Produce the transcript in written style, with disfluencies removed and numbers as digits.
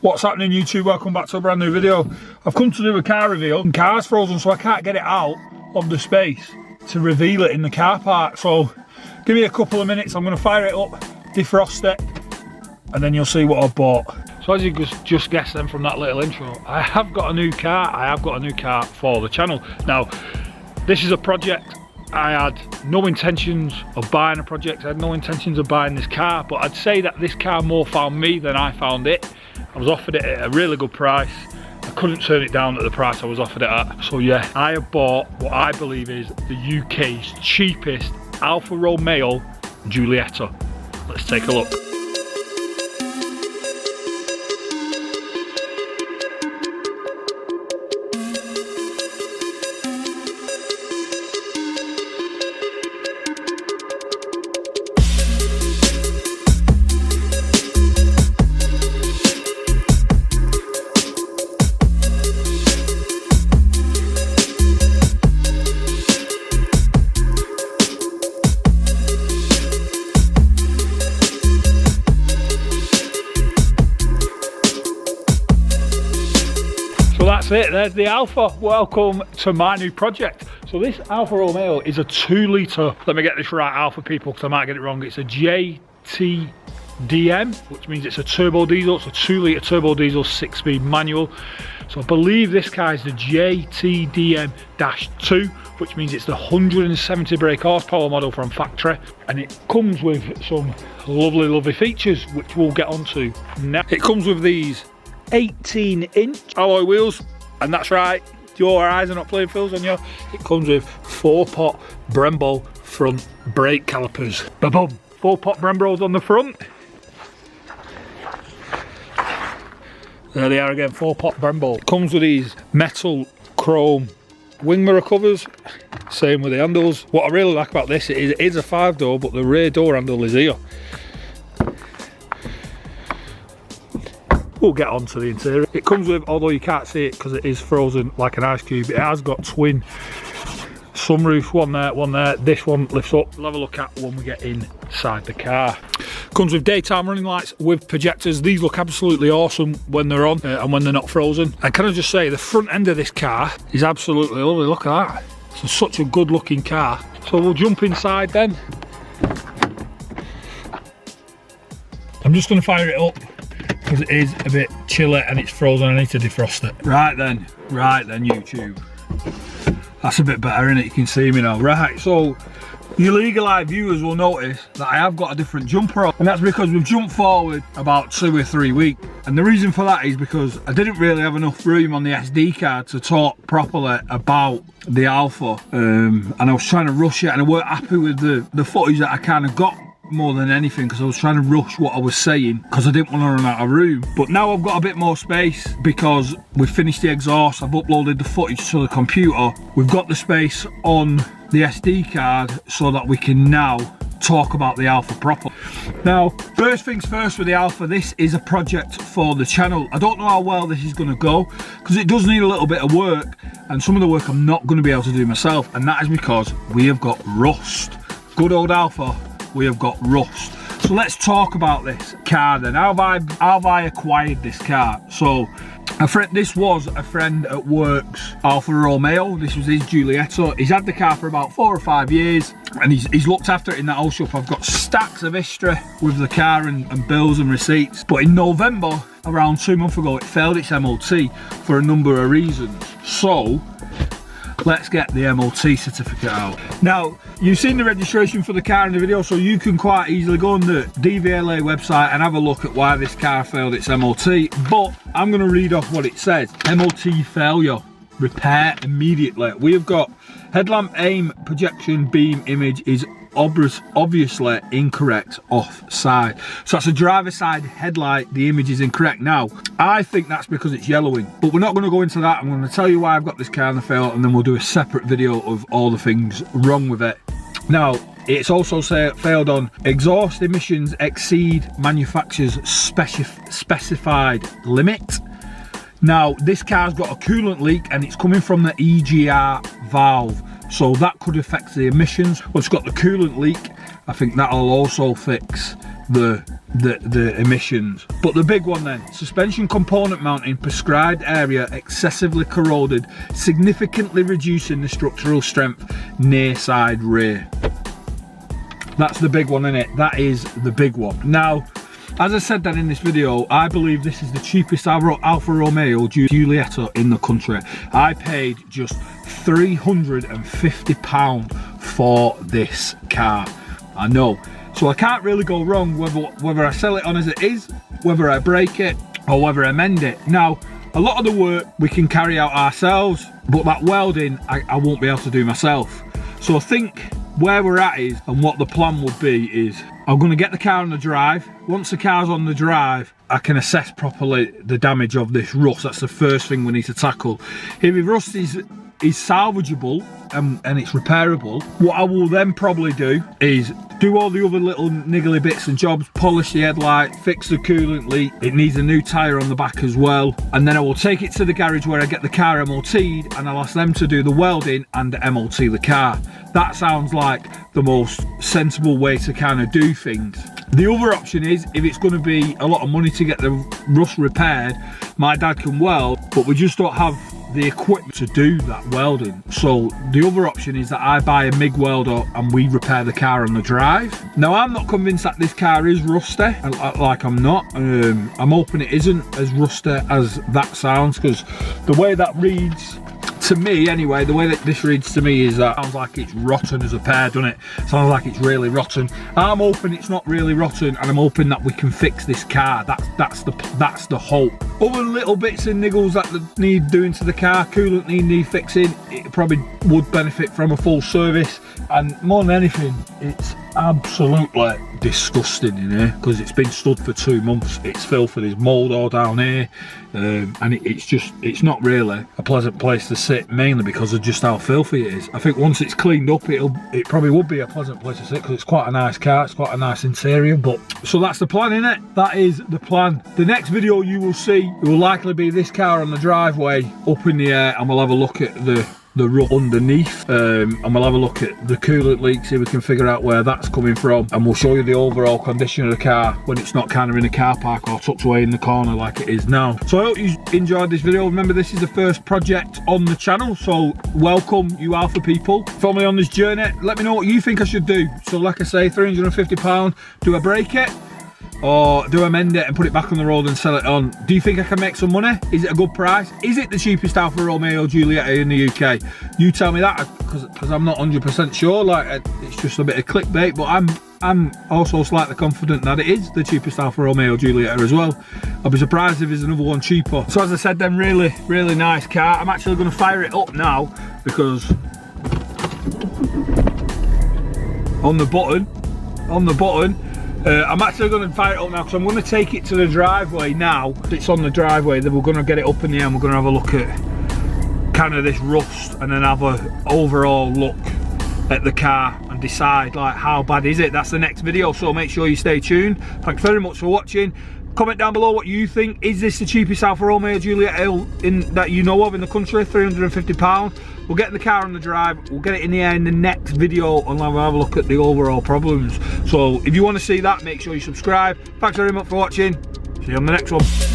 What's happening, YouTube? Welcome back to a brand new video. I've come to do a car reveal. The car's frozen, so I can't get it out of the space to reveal it in the car park. So give me a couple of minutes, I'm going to fire it up, defrost it, and then you'll see what I've bought. So as you just guessed then from that little intro, I have got a new car. I have got a new car for the channel. Now, this is a project. I had no intentions of buying a project. I had no intentions of buying this car, but I'd say that this car more found me than I found it. I was offered it at a really good price. I couldn't turn it down at the price I was offered it at. So yeah, I have bought what I believe is the UK's cheapest Alfa Romeo Giulietta. Let's take a look. So that's it, there's the Alfa. Welcome to my new project. So this Alfa Romeo is a 2 litre, let me get this right Alfa people because I might get it wrong, it's a JTDM, which means it's a turbo diesel. It's a 2 litre turbo diesel, 6-speed manual. So I believe this car is the JTDM-2, which means it's the 170 brake horsepower model from factory, and it comes with some lovely features which we'll get onto now. It comes with these 18-inch alloy wheels, and that's right, your eyes are not playing fills on you. It comes with 4-pot Brembo front brake calipers. Ba-boom! 4-pot Brembos on the front. There they are again, 4-pot Brembo. It comes with these metal chrome wing mirror covers, same with the handles. What I really like about this is it is a 5-door, but the rear door handle is here. We'll get on to the interior. It comes with, although you can't see it because it is frozen like an ice cube, it has got twin sunroof, one there. This one lifts up. We'll have a look at when we get inside the car. Comes with daytime running lights with projectors. These look absolutely awesome when they're on and when they're not frozen. And can I just say, the front end of this car is absolutely lovely. Look at that. It's such a good looking car. So we'll jump inside then. I'm just going to fire it up because it is a bit chilly and it's frozen. I need to defrost it. Right then YouTube. That's a bit better, isn't it? You can see me now. Right, so your legal eye viewers will notice that I have got a different jumper on, and that's because we've jumped forward about 2 or 3 weeks. And the reason for that is because I didn't really have enough room on the SD card to talk properly about the Alfa, and I was trying to rush it, and I weren't happy with the footage that I kind of got more than anything, because I was trying to rush what I was saying because I didn't want to run out of room. But now I've got a bit more space because we've finished the exhaust, I've uploaded the footage to the computer, we've got the space on the SD card so that we can now talk about the Alfa proper. Now, first things first with the Alfa, this is a project for the channel. I don't know how well this is going to go because it does need a little bit of work, and some of the work I'm not going to be able to do myself, and that is because we have got rust. Good old Alfa, we have got rust. So let's talk about this car then. How have I acquired this car? So this was a friend at work's Alfa Romeo. This was his Giulietta. He's had the car for about 4 or 5 years, and he's looked after it in that old shop. I've got stacks of history with the car and bills and receipts. But in November, around 2 months ago, it failed its MOT for a number of reasons. So let's get the MOT certificate out. Now, you've seen the registration for the car in the video, so you can quite easily go on the DVLA website and have a look at why this car failed its MOT, but I'm going to read off what it says. MOT failure, repair immediately. We have got headlamp aim projection beam image is obviously incorrect offside. So that's a driver side headlight, the image is incorrect. Now, I think that's because it's yellowing, but we're not going to go into that. I'm going to tell you why I've got this car in the fail, and then we'll do a separate video of all the things wrong with it. Now, it's also failed on exhaust emissions exceed manufacturer's specified limit. Now, this car's got a coolant leak and it's coming from the EGR valve. So that could affect the emissions. Well, it's got the coolant leak. I think that'll also fix the the emissions. But the big one then, suspension component mounting prescribed area excessively corroded, significantly reducing the structural strength near side rear. That's the big one, innit? That is the big one. Now, as I said then in this video, I believe this is the cheapest Alfa Romeo Giulietta in the country. I paid just £350 for this car. I know. So I can't really go wrong whether I sell it on as it is, whether I break it, or whether I mend it. Now, a lot of the work we can carry out ourselves, but that welding I won't be able to do myself. So I think where we're at is, and what the plan would be is, I'm going to get the car on the drive. Once the car's on the drive, I can assess properly the damage of this rust. That's the first thing we need to tackle. If the rust is salvageable and it's repairable, what I will then probably do is do all the other little niggly bits and jobs, polish the headlight, fix the coolant leak. It needs a new tyre on the back as well. And then I will take it to the garage where I get the car MOT'd, and I'll ask them to do the welding and MOT the car. That sounds like the most sensible way to kind of do things. The other option is, if it's going to be a lot of money to get the rust repaired, my dad can weld, but we just don't have the equipment to do that welding. So the other option is that I buy a MIG welder and we repair the car on the drive. Now, I'm not convinced that this car is rusty, like I'm not. I'm hoping it isn't as rusty as that sounds, because the way that reads to me anyway, the way that this reads to me is that it sounds like it's rotten as a pair, doesn't it? Sounds like it's really rotten. I'm hoping it's not really rotten, and I'm hoping that we can fix this car. That's the hope. Other little bits and niggles that need doing to the car, coolant need fixing, it probably would benefit from a full service. And more than anything, it's absolutely disgusting in here, because it's been stood for 2 months. It's filthy, there's mould all down here, and it's not really a pleasant place to sit, mainly because of just how filthy it is. I think once it's cleaned up, it probably would be a pleasant place to sit, because it's quite a nice car, it's quite a nice interior. But so that's the plan, innit? That is the plan. The next video you will see, it will likely be this car on the driveway up in the air, and we'll have a look at the rut underneath, and we'll have a look at the coolant leak, see if we can figure out where that's coming from, and we'll show you the overall condition of the car when it's not kind of in a car park or tucked away in the corner like it is now. So I hope you enjoyed this video. Remember, this is the first project on the channel, so welcome you Alfa people. Follow me on this journey. Let me know what you think I should do. So like I say, £350. Do I break it, or do I mend it and put it back on the road and sell it on? Do you think I can make some money? Is it a good price? Is it the cheapest Alfa Romeo Giulietta in the UK? You tell me that, because I'm not 100% sure. Like, it's just a bit of clickbait, but I'm also slightly confident that it is the cheapest Alfa Romeo Giulietta as well. I'll be surprised if there's another one cheaper. So as I said then, really, really nice car. I'm actually going to fire it up now, because on the button, I'm actually going to fire it up now, because I'm going to take it to the driveway now. It's on the driveway, then we're going to get it up in the air, and we're going to have a look at kind of this rust, and then have a overall look at the car and decide like how bad is it. That's the next video, so make sure you stay tuned. Thanks very much for watching. Comment down below what you think. Is this the cheapest Alfa Romeo Giulietta that you know of in the country? £350. We'll get the car on the drive, we'll get it in the air in the next video, and we'll have a look at the overall problems. So if you want to see that, make sure you subscribe. Thanks very much for watching. See you on the next one.